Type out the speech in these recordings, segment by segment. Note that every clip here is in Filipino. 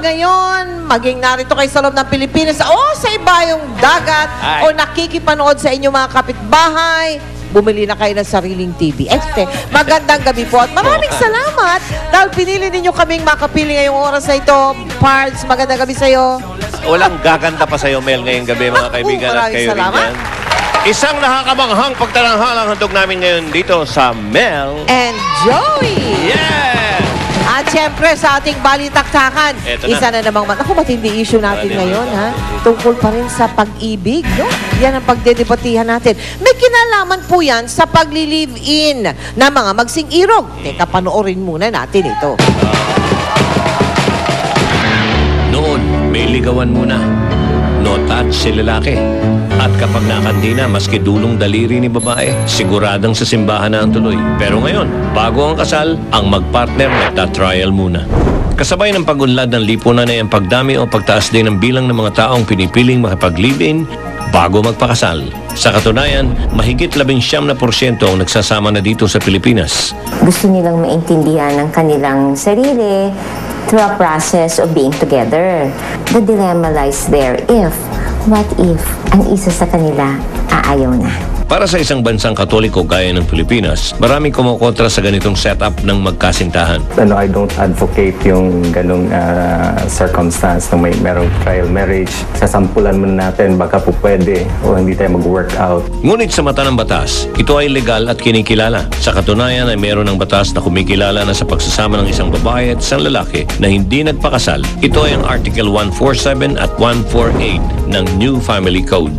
ngayon, maging narito kayo sa loob ng Pilipinas o sa ibayong dagat o nakikipanood sa inyong mga kapitbahay, bumili na kayo ng sariling TV. Magandang gabi po at maraming salamat dahil pinili ninyo kaming makapili ngayong oras na ito. Pards, magandang gabi sa'yo. Walang gaganda pa sa'yo, Mel, ngayong gabi, mga kaibigan. At kayo rin yan. Isang nakakamanghang pagtalanghalang handog namin ngayon dito sa Mel and Joey. Yeah! At syempre sa ating balitaktakan, isa na namang matindi issue natin ngayon, ha? Tungkol pa rin sa pag-ibig, no? Yan ang pagdedebatihan natin. May kinalaman po yan sa pagli-live-in na mga magsing-irog. Teka, panoorin muna natin ito. Noon, may ligawan muna. No touch si lalaki. At kapag nakandi na, maski dulong daliri ni babae, siguradang sa simbahan na ang tuloy. Pero ngayon, bago ang kasal, ang magpartner nagtatrial muna. Kasabay ng pag-unlad ng lipunan ay ang pagdami o pagtaas din ng bilang ng mga taong pinipiling makipag-live-in bago magpakasal. Sa katunayan, mahigit 19% ang nagsasama na dito sa Pilipinas. Gusto nilang maintindihan ang kanilang sarili through a process of being together. The dilemma lies there what if ang isa sa kanila aayaw na? Para sa isang bansang Katoliko gaya ng Pilipinas, maraming kumukontra sa ganitong setup ng magkasintahan. I don't advocate yung ganong circumstance na merong trial marriage. Sasampulan muna natin, baka po pwede o hindi tayo mag-work out. Ngunit sa mata ng batas, ito ay legal at kinikilala. Sa katunayan ay meron ng batas na kumikilala na sa pagsasama ng isang babae at isang lalaki na hindi nagpakasal. Ito ay ang Article 147 at 148 ng New Family Code.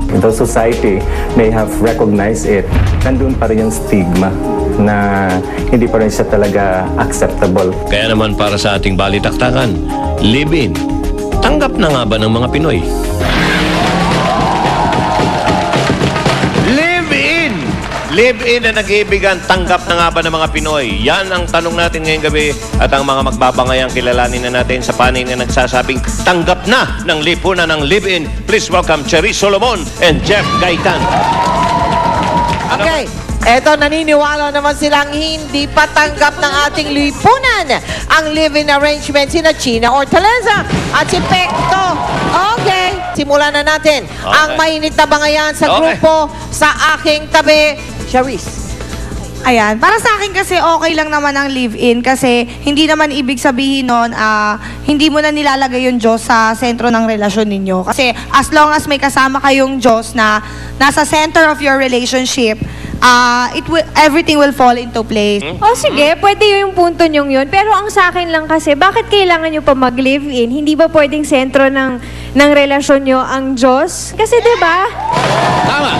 Though society may have recognized it, nandun pa rin yung stigma na hindi pa rin siya talaga acceptable. Kaya naman para sa ating balitaktakan, live-in, tanggap na nga ba ng mga Pinoy? Live-in! Live-in na nag-iibigan, tanggap na nga ba ng mga Pinoy? Yan ang tanong natin ngayong gabi at ang mga magbabangayang kilalanin na natin sa panig na nagsasabing tanggap na ng lipunan ng live-in. Please welcome Cherise Solomon and Jeff Gaitan. Okay. Eto, naniniwala naman silang hindi pa tanggap ng ating lipunan ang live-in arrangement sina China Hortaleza at si Pekto. Okay, simulan na natin ang mainit na bangayan sa grupo sa aking tabi. Cherise. Ayan, para sa akin kasi okay lang naman ang live-in kasi hindi naman ibig sabihin nun, hindi mo na nilalagay yung Diyos sa sentro ng relasyon ninyo. Kasi as long as may kasama kayong Diyos na nasa center of your relationship, everything will fall into place. O sige, pwede yung punto nyong yun. Pero ang sa akin lang kasi, bakit kailangan nyo pa mag-live-in? Hindi ba pwedeng sentro ng relasyon nyo ang Diyos? Kasi diba? Tama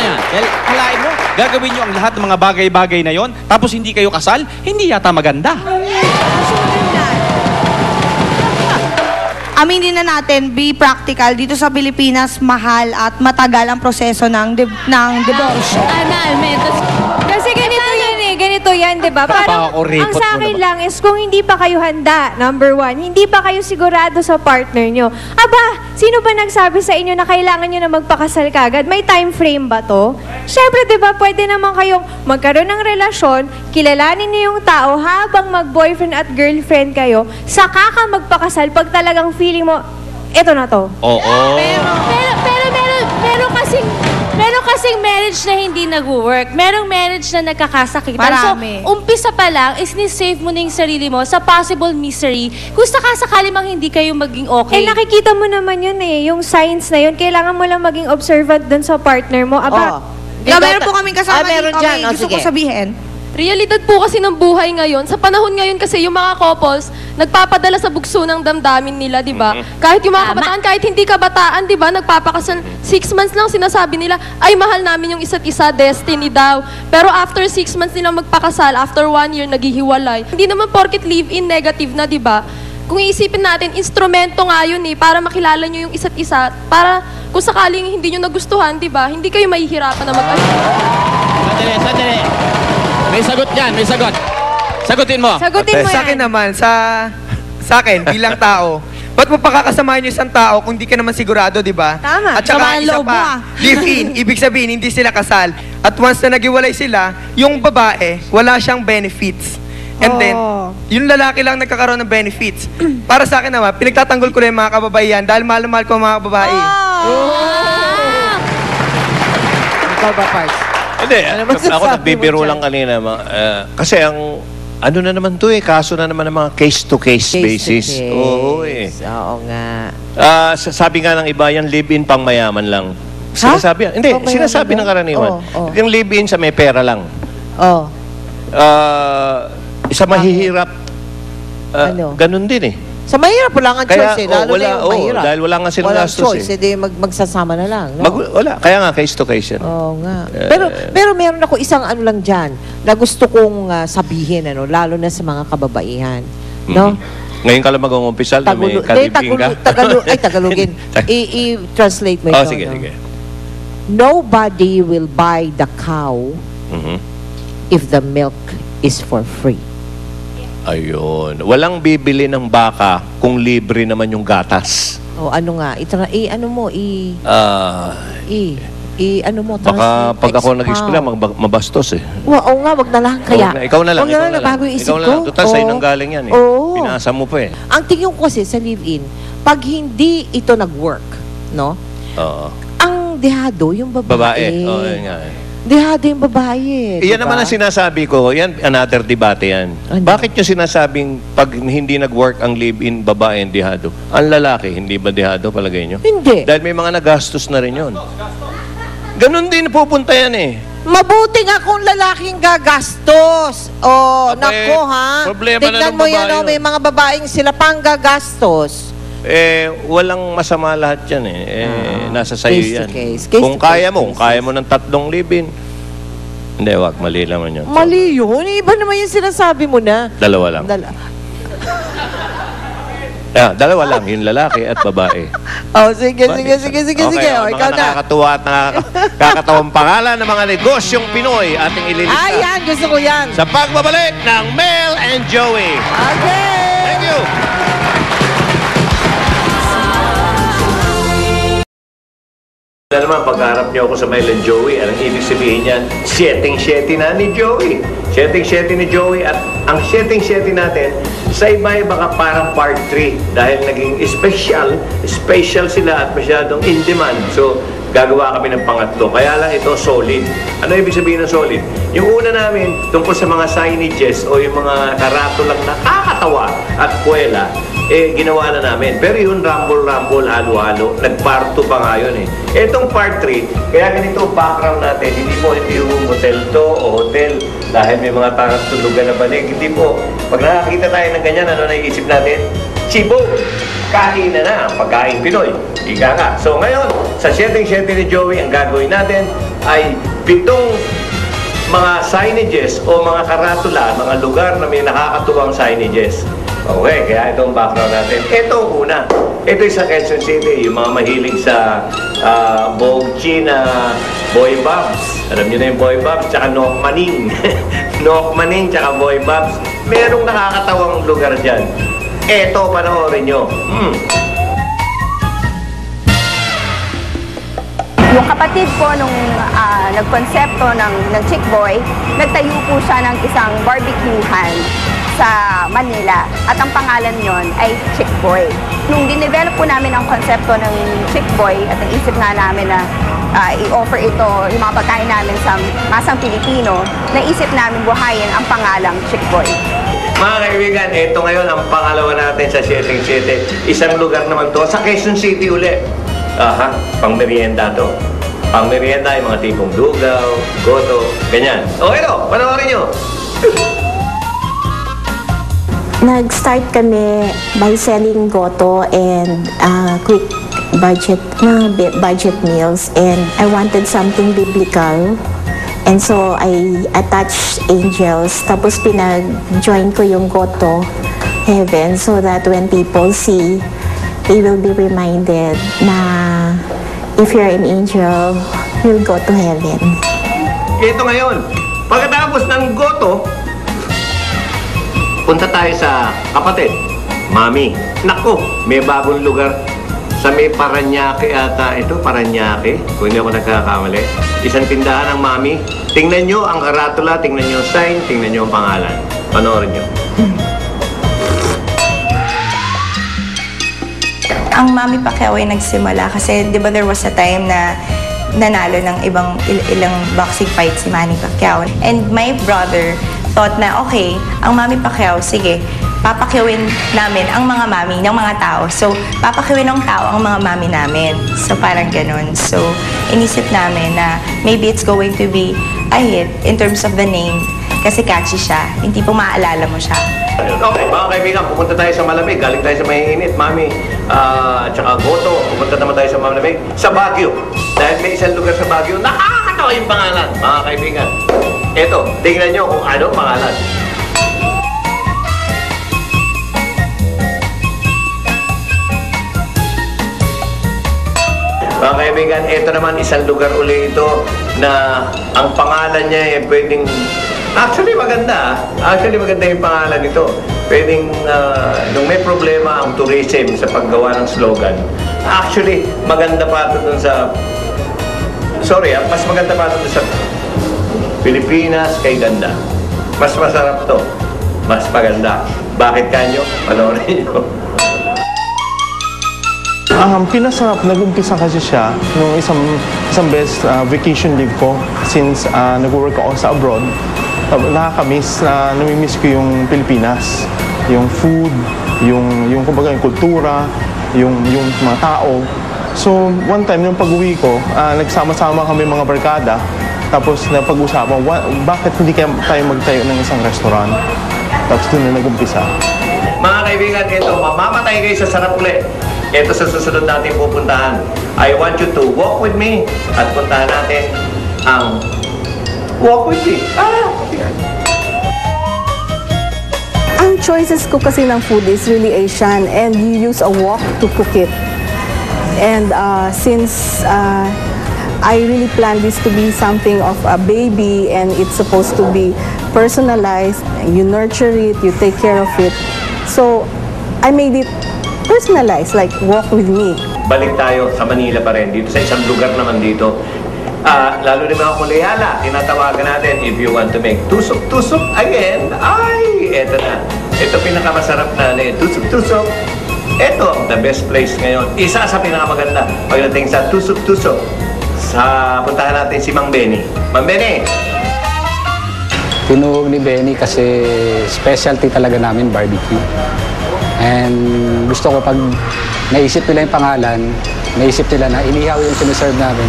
yan. Kalain mo, gagawin nyo ang lahat ng mga bagay-bagay na yon, tapos hindi kayo kasal, hindi yata maganda. Aminin na natin, be practical. Dito sa Pilipinas, mahal at matagal ang proseso ng divorce. Kasi ganito yan, di ba? Parang ang sa akin lang is kung hindi pa kayo handa, number one, hindi pa kayo sigurado sa partner nyo. Aba, sino ba nagsabi sa inyo na kailangan nyo na magpakasal kagad? May time frame ba to? Siyempre, di ba, pwede naman kayong magkaroon ng relasyon, kilalanin nyo yung tao habang mag-boyfriend at girlfriend kayo, saka ka magpakasal pag talagang feeling mo, eto na to. Oo. Meron kasing marriage na hindi nag-work. Merong marriage na nagkakasakitan. Marami. So, umpisa pa lang, is ni-save mo na yung sarili mo sa possible misery kung sakasakali mang hindi kayo maging okay. Nakikita mo naman yun yung signs na yun. Kailangan mo lang maging observant dun sa partner mo. Aba, meron po kaming kasama meron dito. dyan. Gusto ko sabihin. Realidad po kasi ng buhay ngayon. Sa panahon ngayon kasi yung mga couples, nagpapadala sa bugso ng damdamin nila, di ba? Kahit yung mga kabataan, kahit hindi kabataan, di ba? Nagpapakasal, 6 months lang sinasabi nila, ay mahal namin yung isa't isa, destiny daw. Pero after 6 months nilang magpakasal, after 1 year, naghihiwalay. Hindi naman porket live-in negative na, di ba? Kung iisipin natin, instrumento nga yun para makilala nyo yung isa't isa, para kung sakaling hindi nyo nagustuhan, di ba? Hindi kayo mahihirapan na Sandali. May sagot yan, may sagot. Sagutin mo. sagutin mo Sa yan. akin naman, sa akin, bilang tao, ba't mo pakakasamahin yung isang tao kung di ka naman sigurado, di ba? Tama. At saka Sama ang isa loob mo, pa, live-in, ibig sabihin, hindi sila kasal. At once na nagiwalay sila, yung babae, wala siyang benefits. And then, yung lalaki lang nagkakaroon ng benefits. Para sa akin naman, pinagtatanggol ko na yung mga kababaihan dahil mahal na mahal ko ang mga babae. Ikaw ba, Parts? Hindi, Ano ako masasabi mo nagbibiro dyan? lang kanina. Kasi ang, ano na naman to kaso na naman ng mga case-to-case basis. Oo Oo nga. Sabi nga ng iba, yan live-in pang mayaman lang. Sinasabi, hindi, Pang mayaman sinasabi ba? ng karaniwan. Oo. Yung live-in sa may pera lang. Oh. Isa mahihirap, Ano? ganun din Sa mahirap, wala nga Kaya, choice Lalo na yung mahirap. dahil wala nga silang Walang gastos choice, edi magsasama na lang. No? Wala, kaya nga case-to-case yan. Oo nga. Pero meron ako isang ano lang dyan na gusto kong sabihin, lalo na sa mga kababaihan. No? Ngayon ka lang mag-umpisal na may kalibing ka. Tagalogin. I-translate mo ito. Sige. Nobody will buy the cow if the milk is for free. Ayun. Walang bibili ng baka kung libre naman yung gatas. O ano nga, Baka pag ako nag-eskwela, mabastos Oo nga, wag na lang kaya. Ikaw na lang. Wag na lang, bago yung isip Ikaw na ko. lang. Total, sa'yo nang galing yan Oo. Pinasa mo pa Ang tingin ko kasi sa live-in, pag hindi ito nag-work, no? Oo. Ang dehado, yung babae. Oo, yun nga Dehado yung babae. Iyan naman ang sinasabi ko. Yan, another debate yan. Ano? Bakit nyo sinasabing pag hindi nag-work ang live-in, babae ang dehado? Ang lalaki, hindi ba dehado palagay nyo? Hindi. Dahil may mga nagastos na rin yun. Ganon din pupunta yan Mabuti nga kung lalaking gagastos. Nako ha. problema na Tignan ng mo babae yan, yun. may mga babaeng sila pang gagastos. Walang masama lahat yan nasa sayo Case to yan. case. Case Kung to kaya case mo, kung kaya mo ng 3 live-in. Hindi, wag. Mali naman yun. Mali yun. Iba naman yung sinasabi mo na. 2 lang. Dalawa lang. Yung lalaki at babae. Sige. Okay, O, ikaw mga na. nakakatuwa at nakakatawang pangalan ng mga negosyong Pinoy ating ililista. Yan. Gusto ko yan. Sa pagbabalik ng Mel and Joey. Okay. Thank you. Na naman, pagharap niyo ako sa Mel and Joey, anong ibig sabihin niyan? Setting na ni Joey. Setting ni Joey at ang setting natin, sa iba-iba ka parang part 3 dahil naging special sila at masyadong in demand. So, gagawa kami ng pangatlo. Kaya lang ito solid. Ano ibig sabihin ng solid? Yung una namin, tungkol sa mga signages o yung mga karatulang nakakatawa at puwela, ginawa na namin. Pero yung rumble, halo-halo, nag-part 2 pa nga yun Etong part 3, kaya ganito background natin, hindi yung hotel to o hotel dahil may mga tangas tulugan na banig. Hindi po. Pag nakakita tayo ng ganyan, ano naiisip natin? Cebu! Kain na ang pagkain Pinoy. Ika nga. So ngayon, sa setting ni Joey, ang gagawin natin ay 7 mga signages o mga karatula, mga lugar na may nakakatuwang signages. Okay, kaya ito ang background natin. Ito ang una. Ito sa Quezon City, yung mga mahilig sa Bogchi na Boy Bobs. Alam niyo na yung Boy Bobs, tsaka Nok Maning. Nok Maning, tsaka Boy Bobs. Merong nakakatawang lugar dyan. Eto, panoorin nyo. Yung kapatid ko nung nagkonsepto ng Chick Boy, nagtayo po siya ng isang barbecuehan sa Manila at ang pangalan yon ay Chick Boy. Nung dinevelop po namin ang konsepto ng Chick Boy at naisip nga namin na i-offer ito, yung mga pagkain namin sa masang Pilipino, naisip namin buhayin ang pangalang Chick Boy. Mga kaibigan, ito ngayon ang pangalawa natin sa Setting City. Isang lugar naman to sa Quezon City uli. Pang merienda to. Pang merienda yung mga tipong lugaw, goto, ganyan. Okay no, panoorin nyo. Nag-start kami by selling goto and quick budget meals, and I wanted something biblical. And so I attached angels, tapos pinag-join ko yung goto heaven so that when people see, they will be reminded na if you're an angel, you'll go to heaven. Ito ngayon, pagkatapos ng goto, punta tayo sa kapatid, Mami. Naku, may bagong lugar sa may Paranaque ata. Ito, Paranaque, kung hindi ako nagkakamali. Isang tindahan ng Mami. Tingnan nyo ang karatula, tingnan nyo ang sign, tingnan nyo ang pangalan. Panoorin nyo. Ang Manny Pacquiao ay nagsimula kasi 'di ba there was a time na nanalo ng ilang boxing fight si Manny Pacquiao. And my brother thought na okay, ang Manny Pacquiao, sige, papakiwin namin ang mga mami ng mga tao. So, papakiwin ng tao ang mga mami namin. So, parang ganun. So, inisip namin na maybe it's going to be a hit in terms of the name kasi catchy siya. Hindi po maaalala mo siya. Okay, mga kaibigan, pupunta tayo sa malamig. Galing tayo sa mahiinit. Mami, at saka Goto, pupunta naman tayo sa malamig. Sa Baguio. Dahil may isang lugar sa Baguio, nakakatawa yung pangalan, mga kaibigan. Eto, tingnan nyo kung ano pangalan. Mga kaibigan, ito naman isang lugar uli ito na ang pangalan niya ay pwedeng... Actually, maganda. Actually, maganda yung pangalan nito. Pwedeng, nung may problema ang tourism sa paggawa ng slogan, actually, maganda pa ito dun sa... Sorry, mas maganda pa ito dun sa Pilipinas kay ganda. Mas masarap to. Mas maganda. Bakit kanyo? Panoorin nyo. Pinasarap, nag-umpisa kasi siya nung isang best vacation leave ko since nag-work ako sa abroad. Nakakamiss na namimiss ko yung Pilipinas, yung food, yung kumbaga yung kultura, yung mga tao. So one time nung pag-uwi ko, nagsama-sama kami mga barkada, tapos napag-usapan, bakit hindi tayo magtayo ng isang restaurant? Tapos doon na nag-umpisa. Mga kaibigan, ito, mamamatay kayo sa sarap ulit. Ito sa susunod natin pupuntahan. I want you to walk with me at puntahan natin ang Walk with me. Ang choices ko kasi ng food is really Asian and you use a wok to cook it. And since I really plan this to be something of a baby and it's supposed to be personalized, you nurture it, you take care of it. So I made it personalized, like walk with me. Balik tayo sa Manila pa rin, dito sa isang lugar naman dito. Lalo ni mga kuleyala, tinatawagan natin if you want to make tusok-tusok again. Ay, eto na. Ito pinakamasarap na tusok-tusok. Ito, the best place ngayon. Isa sa pinakamaganda pagdating sa tusok-tusok. Puntahan natin si Mang Benny. Mang Benny! Tinuhog ni Benny kasi specialty talaga namin, barbecue. And gusto ko pag naisip nila yung pangalan, naisip nila na inihaw yung siniserve namin.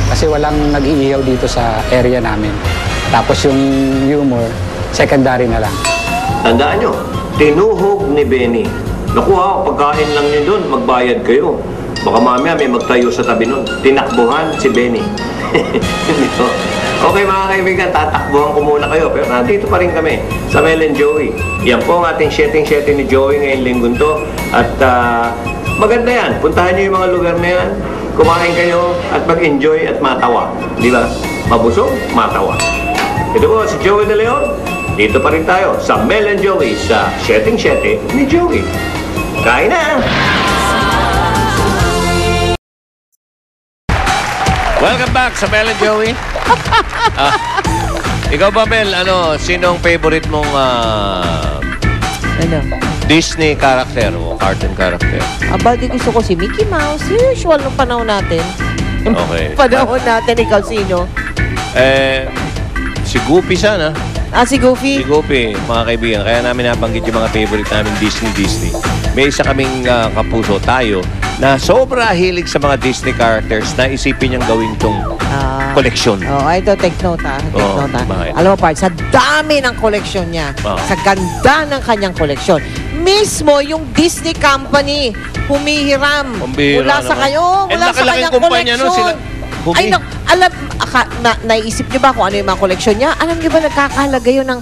Kasi walang nag-iihaw dito sa area namin. Tapos yung humor, secondary na lang. Tandaan nyo, tinuhog ni Benny. Nakuha, pagkain lang nyo doon, magbayad kayo. Baka mamaya may magtayo sa tabi nun. Tinakbuhan si Benny. Okay mga kaibigan, tatakbuhan ko muna kayo. Pero nandito pa rin kami sa Mel and Joey. Yan po ang ating setting ni Joey ngayong linggong to. At maganda yan. Puntahan nyo yung mga lugar na yan. Kumain kayo at mag-enjoy at matawa. Di ba? Mabusog, matawa. Ito po si Joey De Leon. Dito pa rin tayo sa Mel and Joey sa setting ni Joey. Kain na! Welcome back sa Mel and Joey. Ikaw ba, Mel, sinong favorite mong Disney character o cartoon character? Di gusto ko si Mickey Mouse. Usual nung panahon natin. Okay. Panahon natin, ikaw sino? Si Goofy sana. Si Goofy? Si Goofy, mga kaibigan. Kaya namin nabanggit yung mga favorite namin Disney. May isa kaming kapuso tayo na sobra hilig sa mga Disney characters na isipin niyang gawin tong koleksyon. Ito, take note ha. Bakit? Alam mo, Part, sa dami ng koleksyon niya, sa ganda ng kanyang koleksyon, mismo yung Disney Company humihiram mula sa kanyang koleksyon. Ay, naiisip niyo ba kung ano yung mga koleksyon niya? Alam niyo ba, nagkakahalaga yun ng,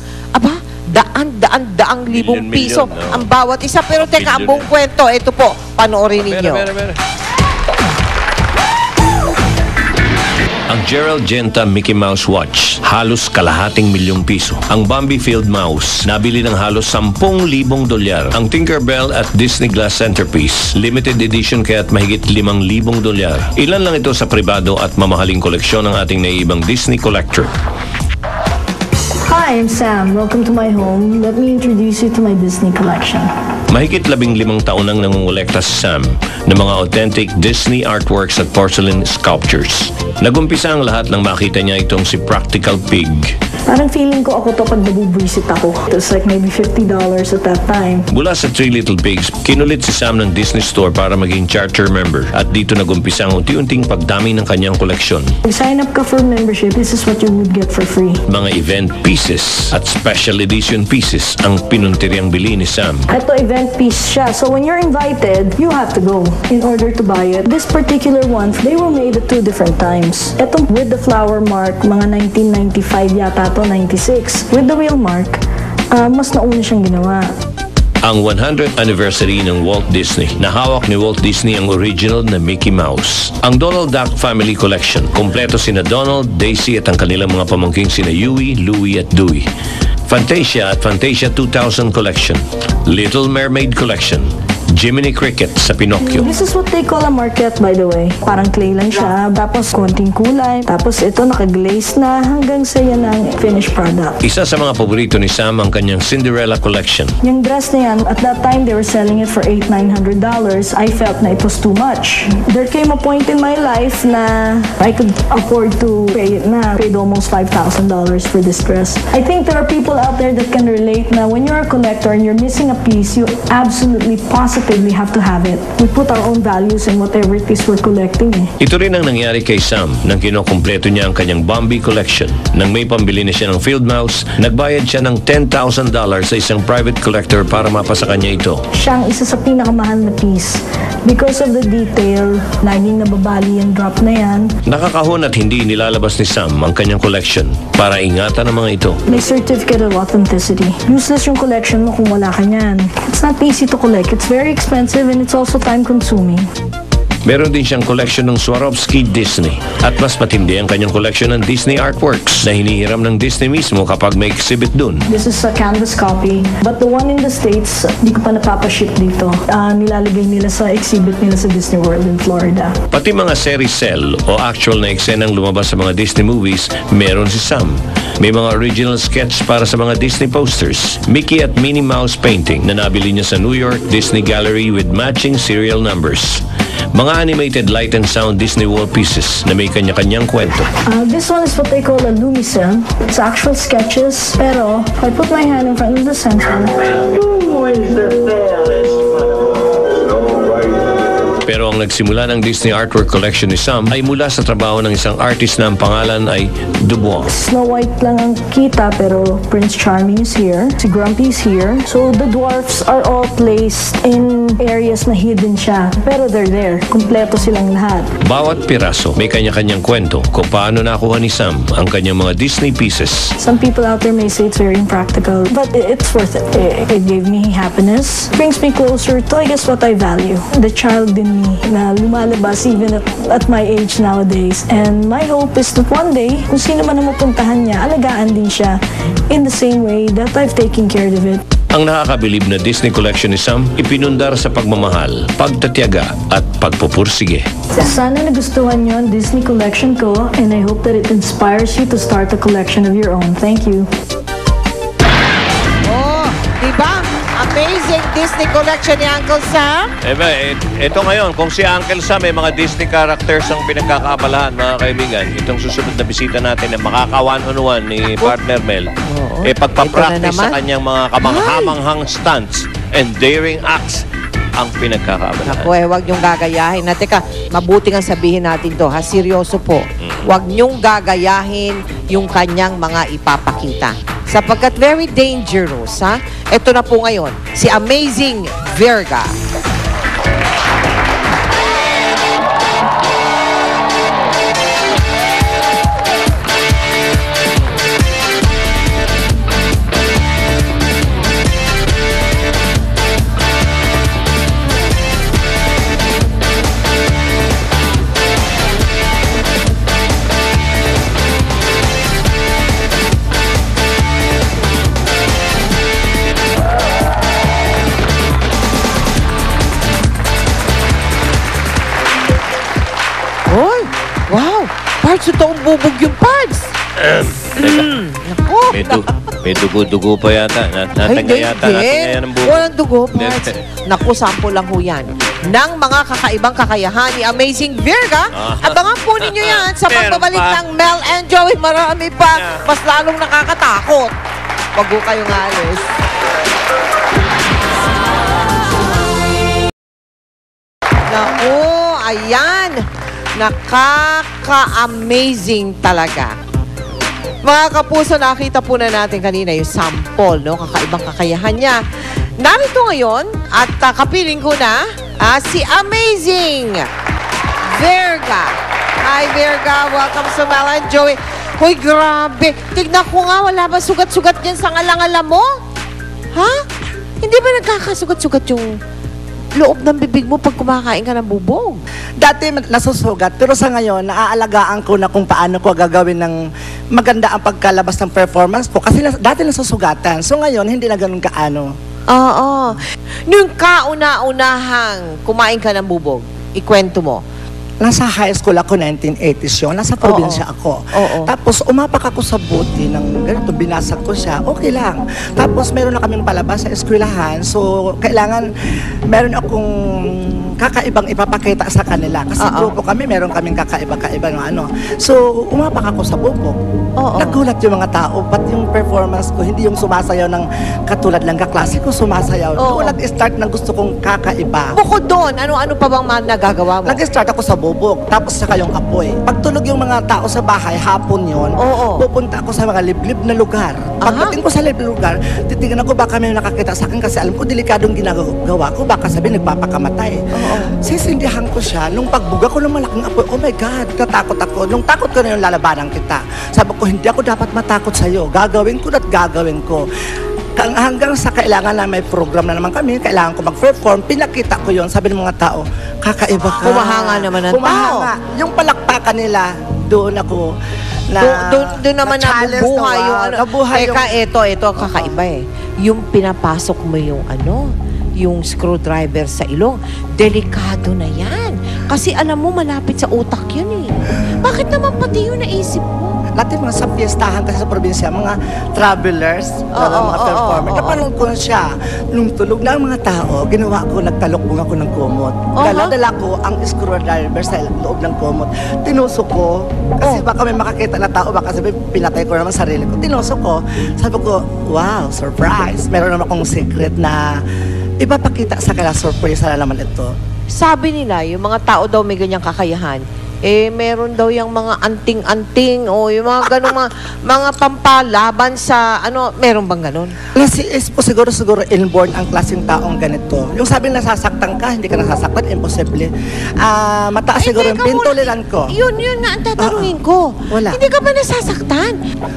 daang libong piso ang bawat isa. Pero teka, ang buong kwento, ito po, panoorin ninyo. Ang Gerald Genta Mickey Mouse Watch, halos kalahating milyong piso. Ang Bambi Field Mouse, nabili ng halos 10,000 dolyar. Ang Tinkerbell at Disney Glass Centerpiece, limited edition kaya't mahigit 5,000 dolyar. Ilan lang ito sa pribado at mamahaling koleksyon ng ating naiibang Disney collector. Hi, I'm Sam. Welcome to my home. Let me introduce you to my Disney collection. Mahigit 15 taon nang nangungulekta si Sam ng mga authentic Disney artworks at porcelain sculptures. Nagumpisa ang lahat nang makita niya itong si Practical Pig. Parang feeling ko ako to pag nabubwisit ako. It was like maybe $50 at that time. Mula sa Three Little Pigs, kinulit si Sam ng Disney Store para maging charter member at dito nagumpisa ang unti-unting pagdami ng kanyang koleksyon. Pag sign up ka for membership, this is what you would get for free. Mga event pieces at special edition pieces ang pinuntiriang bili ni Sam. Ito event piece siya. So when you're invited, you have to go in order to buy it. This particular one, they were made at 2 different times. Ito with the flower mark, mga 1995 yata to 96. With the wheel mark, mas nauna siyang ginawa. Ang 100th anniversary ng Walt Disney. Nahawak ni Walt Disney ang original na Mickey Mouse. Ang Donald Duck Family Collection. Kompleto sina Donald, Daisy at ang kanilang mga pamangking sina Huey, Louie at Dewey. Fantasia at Fantasia 2000 Collection. Little Mermaid Collection. Jiminy Cricket sa Pinocchio. This is what they call a marquette, by the way. Parang clay lang siya, tapos konting kulay, tapos ito nakaglaze na hanggang sa yan ang finished product. Isa sa mga paborito ni Sam ang kanyang Cinderella Collection. Yung dress na yan, at that time they were selling it for $800-900. I felt na it was too much. There came a point in my life na I could afford to pay it na. I paid almost $5,000 for this dress. I think there are people out there that can relate na when you're a collector and you're missing a piece, you absolutely positively have to have it. We put our own values in whatever it is we're collecting. Ito rin ang nangyari kay Sam nang kinokompleto niya ang kanyang Bambi collection. Nang may pambili na siya ng field mouse, nagbayad siya ng $10,000 sa isang private collector para mapasa kanya ito. Siya ang isa sa pinakamahal na piece. Because of the detail, laging nababali yung drop na yan. Nakakahon at hindi nilalabas ni Sam ang kanyang collection para ingatan ang mga ito. May certificate of authenticity. Useless yung collection mo kung wala ka niyan. It's not easy to collect. It's very expensive and it's also time-consuming. Meron din siyang collection ng Swarovski Disney at mas matindi ang kanyang collection ng Disney artworks na hinihiram ng Disney mismo kapag may exhibit dun. This is a canvas copy, but the one in the States, di ko pa napapaship dito. Nilalagay nila sa exhibit nila sa Disney World in Florida. Pati mga series cell o actual na eksenang lumabas sa mga Disney movies, meron si Sam. May mga original sketch para sa mga Disney posters. Mickey at Minnie Mouse painting na nabili niya sa New York Disney Gallery with matching serial numbers. Mga animated light and sound Disney wall pieces na may kanya-kanyang kwento. This one is what they call a Lumicel. It's actual sketches, pero if I put my hand in front of the center. Who is the fairest? Pero ang nagsimula ng Disney artwork collection ni Sam ay mula sa trabaho ng isang artist na ang pangalan ay Dubois. Snow White lang ang kita pero Prince Charming is here. Si Grumpy is here. So the dwarfs are all placed in areas na hidden siya. Pero they're there. Kompleto silang lahat. Bawat piraso may kanya-kanyang kwento kung paano nakuha ni Sam ang kanyang mga Disney pieces. Some people out there may say it's very impractical, but it's worth it. It gave me happiness. Brings me closer to, I guess, what I value. The child in me na lumalabas even at my age nowadays. And my hope is that one day, kung sino man ang mapuntahan niya, alagaan din siya in the same way that I've taken care of it. Ang nakakabilib na Disney collection ni Sam ipinundar sa pagmamahal, pagtatyaga at pagpupursige. Sana nagustuhan niyo ang Disney collection ko and I hope that it inspires you to start a collection of your own. Thank you. Oh, diba? Amazing Disney collection ni Uncle Sam. Ito ngayon, kung si Uncle Sam may mga Disney characters ang pinagkakaabalahan, mga kaibigan, itong susunod na bisita natin na makaka-one-on-one ni partner Mel, pagpapractice sa kanyang mga kamanghamanghang stunts and daring acts ang pinagkakaabalahan. Naku, wag niyong gagayahin. Na, teka, mabuti nga sabihin natin to, ha? Seryoso po. Wag niyong gagayahin yung kanyang mga ipapakita. Sapagkat very dangerous, ha? Ito na po ngayon, si Amazing Virga. Wow! Pards, totoong bubog yung pards! Teka. May dugo-dugo pa yata. Natangga yata natin ngayon ang buko. Walang dugo, parts. Naku, sample lang ho yan ng mga kakaibang kakayahan ni Amazing Virga. Abangan po ninyo yan sa pagbabalik ng Mel and Joey. Marami pa. Mas lalong nakakatakot. Wag ho kayong alis. Naku, ayan. Nakaka-amazing talaga. Mga kapuso, nakita po na natin kanina yung sample, no? Kakaibang kakayahan niya. Narito ngayon, at kapiling ko na, si Amazing Virga. Hi, Virga. Welcome sa Mel and Joey. Hoy, grabe. Tignan ko nga, wala ba sugat-sugat dyan sa ngalangala mo? Ha? Hindi ba nagkakasugat-sugat yung loob ng bibig mo pag kumakain ka ng bubog? Dati nasusugat, pero sa ngayon, naaalagaan ko na kung paano ko gagawin ng maganda ang pagkalabas ng performance ko. Kasi dati nasusugatan. So ngayon, hindi na ganun kaano. Oo. Nung kauna-unahang kumain ka ng bubog, ikwento mo. Nasa high school ako, 1980s yun. Nasa probinsya ako. Tapos umapak ako sa buti ng ganito, binasag ko siya. Okay lang. Tapos meron na kaming palabas sa eskwelahan. So kailangan, meron akong kakaibang ipapakita sa kanila. Kasi grupo kami, meron kaming kakaiba-kaiba ng ano. So umapak ako sa bubog. Nagulat yung mga tao. Ba't yung performance ko, hindi yung sumasayaw ng katulad lang kaklase ko, sumasayaw. Doon nag-start ng gusto kong kakaiba. Bukod doon, ano-ano pa bang nagagawa mo? Nag-start ako sa bubog, tapos saka yung apoy. Pagtulog yung mga tao sa bahay, hapon yon, pupunta ako sa mga liblib na lugar. Pagdating ko sa liblib na lugar, titignan ko baka may nakakita sa akin kasi alam ko delikadong ginagawa ko, baka sabi nagpapakamatay. Sisindihan ko siya, nung pagbuga ko ng malaking apoy, oh my God, natakot ako. Nung takot ko na yung lalabanan kita. Sabi ko, hindi ako dapat matakot sa'yo. Gagawin ko at gagawin ko. Hanggang sa kailangan na may program na naman kami, kailangan ko mag-perform, pinakita ko yon, sabi ng mga tao, kakaiba ka. Humahanga naman ang tao. Yung palakpakan nila, doon ako doon naman nabubuhay yung ano. Teka, ito kakaiba eh. Yung pinapasok mo yung yung screwdriver sa ilong, delikado na yan. Kasi alam mo, malapit sa utak yun eh. Bakit naman pati yun naisip mo? Dati mga sa fiestahan kasi sa probinsya, mga travelers, mga performer. Napanood ko siya. Nung tulog na ang mga tao, ginawa ko, nagtalokbong ako ng kumot. Dala-dala ko ang screwdriver sa loob ng kumot. Tinusok ko, kasi baka may makakita na tao, baka sabi, pinatay ko naman sarili ko. Tinusok ko, sabi ko, wow, surprise. Meron naman akong secret na ipapakita sa kanila, surprise na naman ito. Sabi nila, yung mga tao daw may ganyang kakayahan, meron daw yung mga anting-anting o yung mga ganung mga pampalaban sa meron bang ganun? Siguro inborn ang klaseng taong ganito. Yung sabi nasasaktan ka, hindi ka nasasaktan, imposible. Mataas siguro yung pintuliran ko. Yun na ang tatanungin ko. Wala. Hindi ka ba nasasaktan?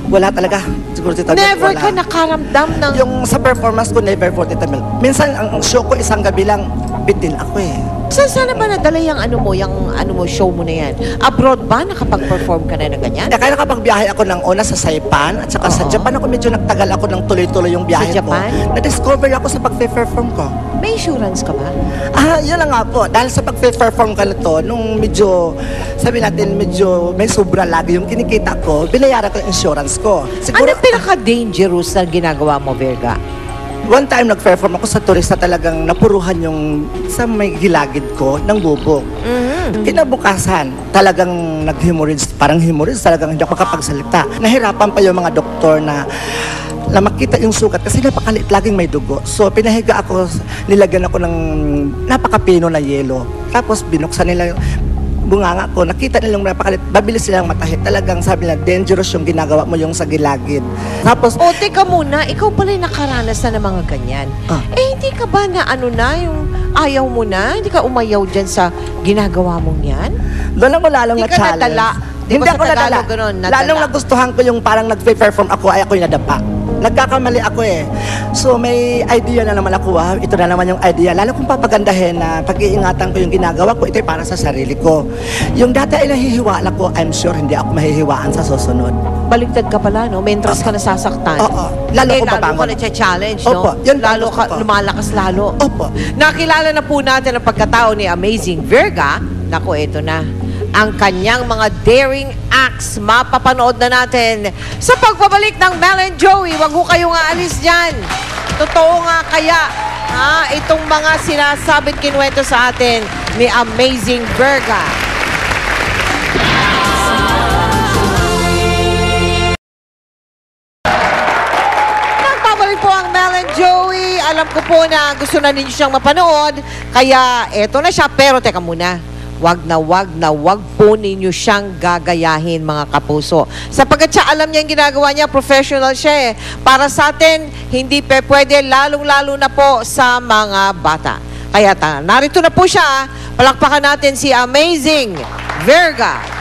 Wala talaga. Siguro never ka nakaramdam ng... Yung sa performance ko, never for it. Minsan, ang show ko isang gabi lang, bitin ako eh. Sana ba nadala yung show mo na yan? Abroad ba? Nakapag-perform ka na ganyan? Kaya nakapagbiyahe ako ng una sa Saipan at saka sa Japan ako medyo nagtagal ako ng tuloy-tuloy yung biyahe sa Japan? ko. Na-discover ako sa pag-perform ko. May insurance ka ba? Yun lang nga po. Dahil sa pag-perform ka na to, nung medyo, sabi natin, medyo may sobra lagi yung kinikita ko, binayaran ko yung insurance ko. Ano pinaka-dangerous na ginagawa mo, Virga? One time nag-perform ako sa turista, talagang napuruhan yung sa may gilagid ko ng bubog. Kinabukasan, talagang nag-hemorrhage, parang hemorrhage, talagang hindi ako makapagsalita. Nahirapan pa yung mga doktor na makita yung sugat kasi napakaliit, laging may dugo. So pinahiga ako, nilagyan ako ng napakapino na yelo. Tapos binuksan nila bunganga ko, nakita nilang napakalit, mabilis silang matahit. Talagang sabi nila, dangerous yung ginagawa mo yung sa gilagid. Tapos, teka muna, ikaw pala nakaranas na ng mga ganyan. Hindi ka ba na yung ayaw mo na? Hindi ka umayaw dyan sa ginagawa mong yan? Doon ako lalong na-challenge. Hindi ako nadala. Lalong nagustuhan ko yung parang nag-perform ako, ay ako yung nadapa. Nagkakamali ako eh. So may idea na naman ako, ito na naman yung idea. Lalo kong papagandahin na pag-iingatan ko yung ginagawa ko, ito ay para sa sarili ko. Yung dati ay nahihiwala ko, I'm sure hindi ako mahihiwaan sa susunod. Baligtad ka pala, no? Mentras ka nasasaktan. Oo. Lalo ko pabangon. Lalo ka na-challenge, no? Opo. Yun lalo ka, lumalakas lalo. Opo. Nakilala na po natin ang pagkatao ni Amazing Virga. Naku, ito na. ang kanyang mga daring acts. Mapapanood na natin sa pagbabalik ng Mel and Joey. Wag ho kayong aalis dyan. Totoo nga kaya itong mga sinasabit kinuwento sa atin ni Amazing Verga. Nagbabalik po ang Mel and Joey. Alam ko po na gusto na ninyo siyang mapanood. Kaya eto na siya. Pero teka muna. Wag po ninyo siyang gagayahin, mga kapuso. Sapagkat siya, alam niya yung ginagawa niya, professional siya eh. Para sa atin, hindi pwede, lalong-lalo na po sa mga bata. Kaya narito na po siya. Palakpakan natin si Amazing Verga.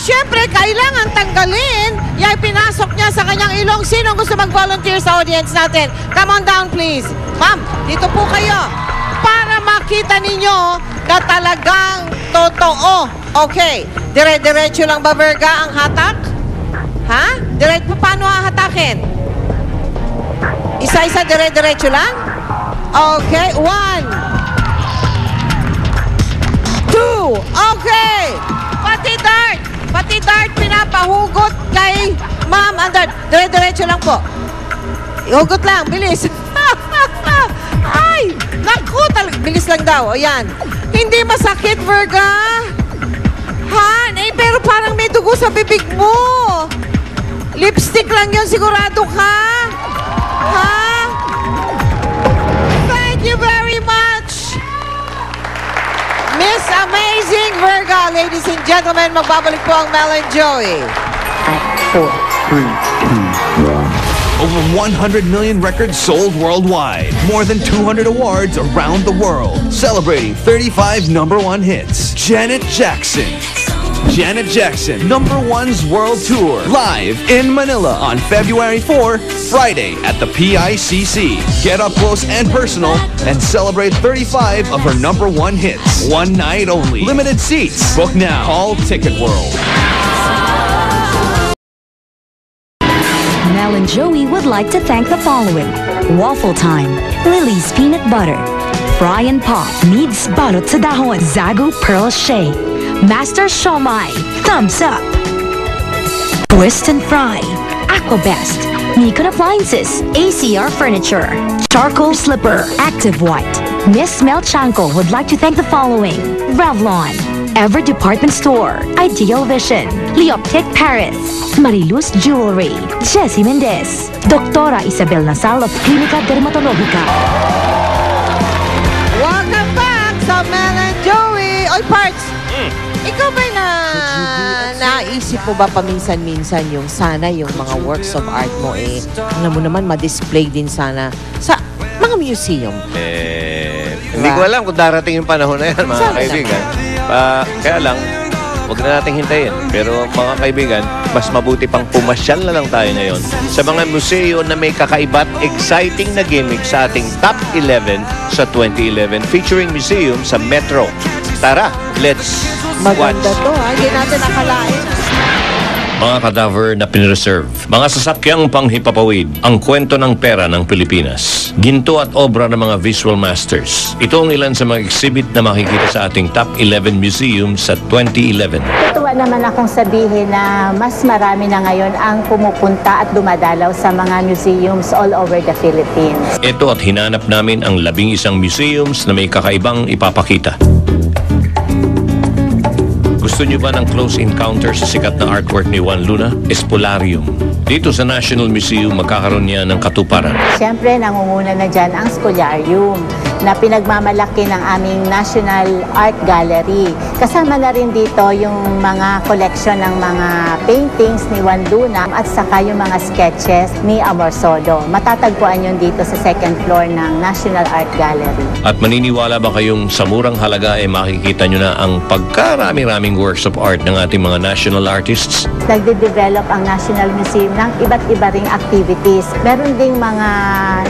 Siyempre, kailangan tanggalin yung pinasok niya sa kanyang ilong. Sino gusto mag-volunteer sa audience natin? Come on down, please. Ma'am, dito po kayo. Para makita ninyo na talagang totoo. Okay. Dire-diretso lang ba, Verga, ang hatak? Ha? Paano hahatakin? Isa-isa, dire-diretso lang? Okay. 1, 2. Okay. Pati dart pinapahugot kay Ma'am Andar. Dire-diretso lang po. Hugot lang, bilis. Ay, naku, bilis lang daw. O yan. Hindi masakit, Verga. Han, pero parang may dugo sa bibig mo. Lipstick lang yun, sigurado ka. Ha? Thank you very much. Miss Amazing Verga, ladies and gentlemen, magbabalik po ang Mel and Joey. Over 100 million records sold worldwide. More than 200 awards around the world. Celebrating 35 #1 hits. Janet Jackson. Janet Jackson, #1's World Tour. Live in Manila on February 4, Friday at the PICC. Get up close and personal and celebrate 35 of her #1 hits. One night only. Limited seats. Book now. Call Ticket World. Mel and Joey would like to thank the following: Waffle Time, Lily's Peanut Butter, Fry and Pop Meets Balot sa Dahon, Zagu Pearl Shea, Master Shomai, Thumbs Up, Twist and Fry, Aquabest, Nikon Appliances, ACR Furniture, Charcoal Slipper, Active White, Miss Mel Chanco would like to thank the following: Revlon, Ever Department Store, Ideal Vision, Leoptic Paris, Mariluz Jewelry, Jessie Mendez, Doktora Isabel Nasal of Klinika Dermatologica. Welcome back sa Mel and Joey. Oy, Parts! Ikaw ba naisip mo ba paminsan-minsan yung sana yung mga works of art mo alam mo naman, ma-display din sana sa mga museum? Hindi ko alam kung darating yung panahon na yan, mga kaibigan. Kaya lang, huwag na nating hintayin. Pero mga kaibigan, mas mabuti pang pumasyal na lang tayo ngayon sa mga museo na may kakaiba't exciting na gimmick sa ating Top 11 sa 2011 featuring museum sa Metro. Tara, let's watch. Maganda to, hindi natin nakalain. Mga cadaver na pinreserve, mga sasakyang panghipapawid, ang kwento ng pera ng Pilipinas. Ginto at obra ng mga visual masters. Ito ang ilan sa mga exhibit na makikita sa ating Top 11 Museum sa 2011. Tuwa naman akong sabihin na mas marami na ngayon ang pumupunta at dumadalaw sa mga museums all over the Philippines. Ito at hinanap namin ang 11 museums na may kakaibang ipapakita. Gusto niyo ba ng close encounter sa sikat na artwork ni Juan Luna? Espolarium. Dito sa National Museum, magkakaroon niya ng katuparan. Siyempre, nangunguna na dyan ang Scholiarium na pinagmamalaki ng aming National Art Gallery. Kasama na rin dito yung mga collection ng mga paintings ni Juan Luna at saka yung mga sketches ni Amor Sodo. Matatagpuan yun dito sa second floor ng National Art Gallery. At maniniwala ba kayong sa murang halaga makikita nyo na ang pagkarami-raming works of art ng ating mga national artists? Nagde-develop ang National Museum ng iba't iba ring activities. Meron ding mga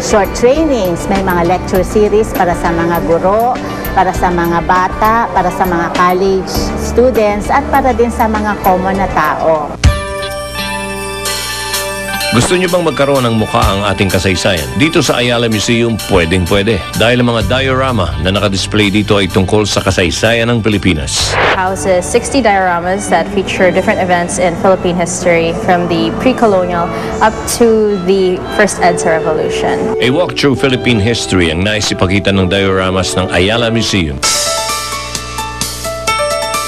short trainings, may mga lecture series para sa mga guro, para sa mga bata, para sa mga college students, at para din sa mga common na tao. Gusto niyo bang magkaroon ng mukha ang ating kasaysayan? Dito sa Ayala Museum, pwedeng-pwede. Dahil ang mga diorama na nakadisplay dito ay tungkol sa kasaysayan ng Pilipinas. Houses 60 dioramas that feature different events in Philippine history from the pre-colonial up to the First EDSA Revolution. A walk through Philippine history ang naisipakita ng dioramas ng Ayala Museum.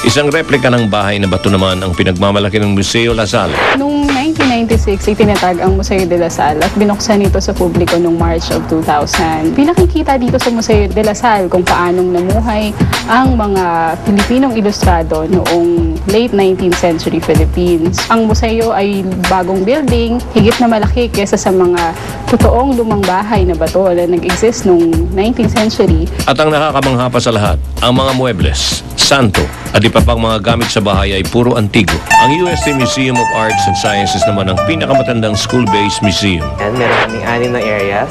Isang replika ng bahay na bato naman ang pinagmamalaki ng Museo La Salle. Noong 1996, itinatag ang Museo de La Salle at binuksan ito sa publiko noong March of 2000. Pinakikita dito sa Museo de La Salle kung paanong namuhay ang mga Pilipinong ilustrado noong late 19th century Philippines. Ang museo ay bagong building, higit na malaki kesa sa mga totoong lumang bahay na bato na nag-exist noong 19th century. At ang nakakamangha pa sa lahat, ang mga muebles, santo, at iba pang mga gamit sa bahay ay puro antigo. Ang UST Museum of Arts and Sciences naman ang pinakamatandang school-based museum. Meron kaming 6 na areas.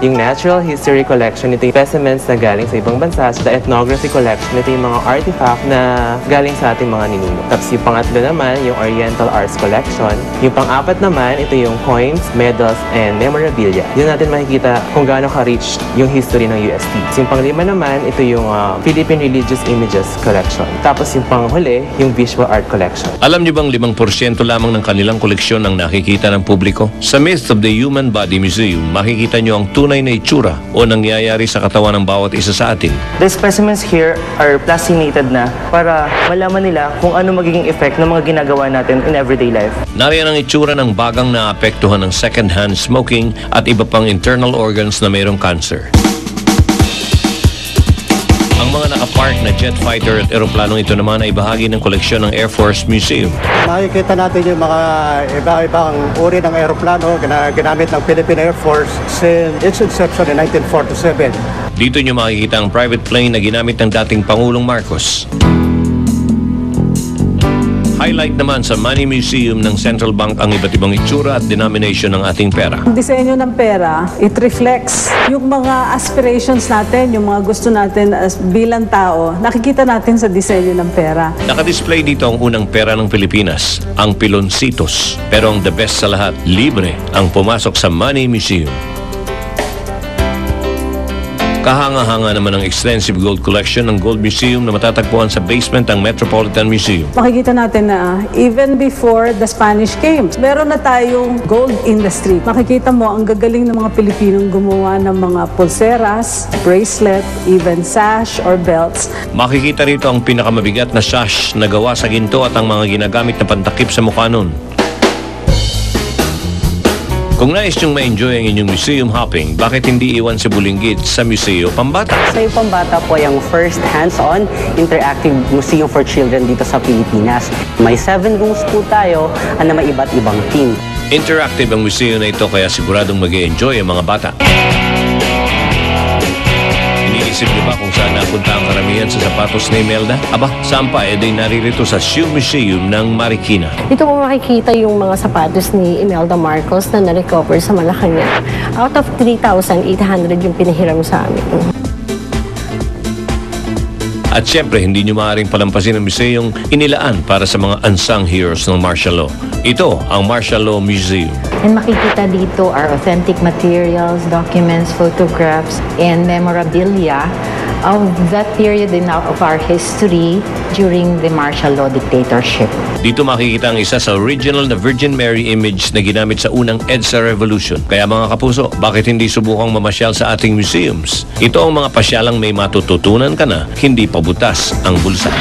Yung Natural History Collection, ito yung specimens na galing sa ibang bansa. So, the Ethnography Collection, ito yung mga artifact na galing sa ating mga ninuno. Tapos yung pangatlo naman, yung Oriental Arts Collection. Yung pang-apat naman, ito yung coins, medals, and memorabilia. Doon natin makikita kung gaano ka-rich yung history ng UST. So, yung pang-lima naman, ito yung Philippine Religious Images Collection. Tapos yung panghuli, yung Visual Art Collection. Alam niyo bang 5% lamang ng kanilang koleksyon ang nakikita ng publiko? Sa Myth of the Human Body Museum, makikita niyo ang tunay na itsura o nangyayari sa katawan ng bawat isa sa atin. The specimens here are plastinated na para malaman nila kung ano magiging effect ng mga ginagawa natin in everyday life. Nariyan ang itsura ng bagang naapektuhan ng second-hand smoking at iba pang internal organs na mayroong cancer. Ang mga nakapark na jet fighter at eroplanong ito naman ay bahagi ng koleksyon ng Air Force Museum. Nakikita natin yung mga iba-ibang uri ng eroplano na ginamit ng Philippine Air Force since its inception in 1947. Dito nyo makikita ang private plane na ginamit ng dating Pangulong Marcos. Highlight naman sa Money Museum ng Central Bank ang iba't ibang itsura at denomination ng ating pera. Ang disenyo ng pera, it reflects yung mga aspirations natin, yung mga gusto natin as bilang tao, nakikita natin sa disenyo ng pera. Nakadisplay dito ang unang pera ng Pilipinas, ang piloncitos. Pero ang the best sa lahat, libre ang pumasok sa Money Museum. Kahanga-hanga naman ang extensive gold collection ng Gold Museum na matatagpuan sa basement ng Metropolitan Museum. Makikita natin na even before the Spanish came, meron na tayong gold industry. Makikita mo ang gagaling ng mga Pilipinong gumawa ng mga pulseras, bracelet, even sash or belts. Makikita rito ang pinakamabigat na sash na gawa sa ginto at ang mga ginagamit na pantakip sa mukha nun. Kung nais niyong ma-enjoy ang inyong museum hopping, bakit hindi iwan si Bulinggit sa Museo Pambata? Museo Pambata po yung first hands-on interactive museum for children dito sa Pilipinas. May 7 rooms po tayo na may iba't ibang theme. Interactive ang museo na ito kaya siguradong mag-e-enjoy ang mga bata. Iniisip niyo ba kung saan napunta ang karamihan sa sapatos ni Imelda? Aba, saan pa? Di naririto sa Shoe Museum ng Marikina. Dito mo makikita yung mga sapatos ni Imelda Marcos na na-recover sa Malacanang. Out of 3,800 yung pinahiram sa amin. At syempre, hindi nyo maaaring palampasin ang museong inilaan para sa mga unsung heroes ng martial law. Ito ang Martial Law Museum. And makikita dito are authentic materials, documents, photographs, and memorabilia of that period of our history during the martial law dictatorship. Dito makikita ang isa sa original na Virgin Mary image na ginamit sa unang EDSA Revolution. Kaya mga kapuso, bakit hindi subukang mamasyal sa ating museums? Ito ang mga pasyalang may matututunan ka na, hindi pabutas ang bulsa.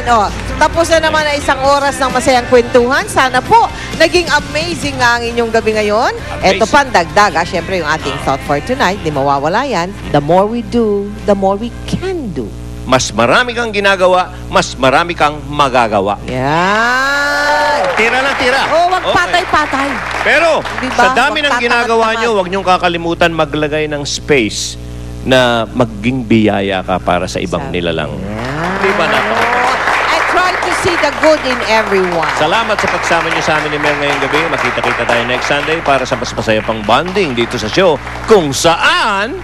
Yan, tapos na naman ang isang oras ng masayang kwentuhan. Sana po, naging amazing nga ang inyong gabi ngayon. Ito pa, dagdag, syempre yung ating thought for tonight, di mawawala yan. The more we do, the more we can do. Mas marami kang ginagawa, mas marami kang magagawa. Yan! Tira lang, tira. Wag patay-patay. Pero, diba? sa dami ng ginagawa nyo, huwag nyong kakalimutan maglagay ng space na maging biyaya ka para sa ibang nilalang. Di ba And try to see the good in everyone. Salamat sa pagsama nyo sa amin ni Mel ngayong gabi. Makita-kita tayo next Sunday para sa mas masaya pang bonding dito sa show kung saan...